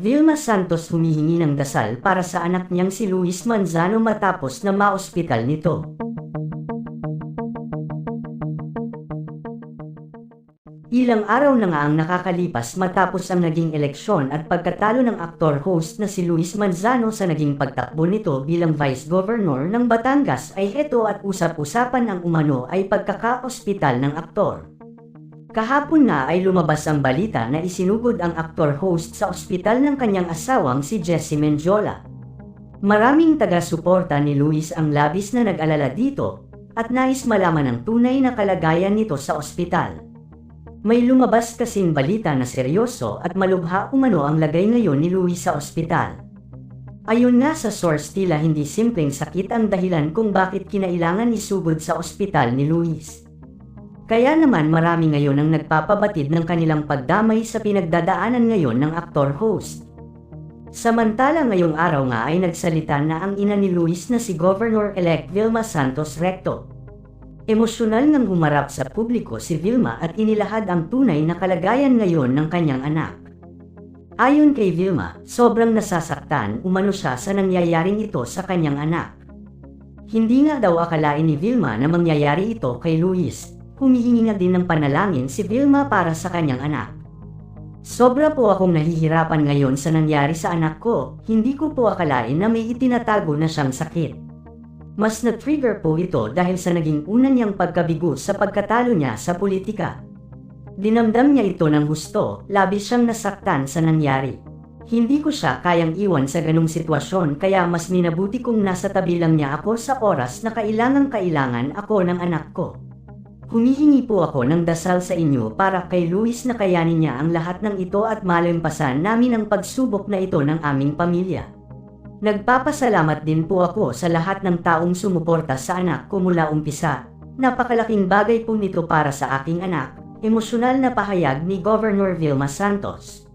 Vilma Santos humihingi ng dasal para sa anak niyang si Luis Manzano matapos na maospital nito. Ilang araw na nga ang nakakalipas matapos ang naging eleksyon at pagkatalo ng aktor-host na si Luis Manzano sa naging pagtakbo nito bilang Vice Governor ng Batangas ay heto at usap-usapan ang umano ay pagkaka-ospital ng aktor. Kahapon na ay lumabas ang balita na isinugod ang aktor-host sa ospital ng kanyang asawang si Jessie Mendiola. Maraming taga-suporta ni Luis ang labis na nag-alala dito at nais malaman ang tunay na kalagayan nito sa ospital. May lumabas kasing balita na seryoso at malubha umano ang lagay ngayon ni Luis sa ospital. Ayon nga sa source tila hindi simpleng sakit ang dahilan kung bakit kinailangan isugod sa ospital ni Luis. Kaya naman marami ngayon ang nagpapabatid ng kanilang pagdamay sa pinagdadaanan ngayon ng aktor-host. Samantala ngayong araw nga ay nagsalita na ang ina ni Luis na si Governor-elect Vilma Santos Recto. Emosyonal ngang humarap sa publiko si Vilma at inilahad ang tunay na kalagayan ngayon ng kanyang anak. Ayon kay Vilma, sobrang nasasaktan umano siya sa nangyayaring ito sa kanyang anak. Hindi nga daw akalain ni Vilma na mangyayari ito kay Luis. Humihingi na din ng panalangin si Vilma para sa kanyang anak. Sobra po akong nahihirapan ngayon sa nangyari sa anak ko, hindi ko po akalain na may itinatago na siyang sakit. Mas na-trigger po ito dahil sa naging una niyang pagkabigo sa pagkatalo niya sa politika. Dinamdam niya ito ng gusto, labis siyang nasaktan sa nangyari. Hindi ko siya kayang iwan sa ganung sitwasyon kaya mas minabuti kong nasa tabi lang niya ako sa oras na kailangang-kailangan ako ng anak ko. Humihingi po ako ng dasal sa inyo para kay Luis na kayanin niya ang lahat ng ito at malampasan namin ang pagsubok na ito ng aming pamilya. Nagpapasalamat din po ako sa lahat ng taong sumuporta sa anak ko mula umpisa. Napakalaking bagay po nito para sa aking anak, emosyonal na pahayag ni Governor Vilma Santos.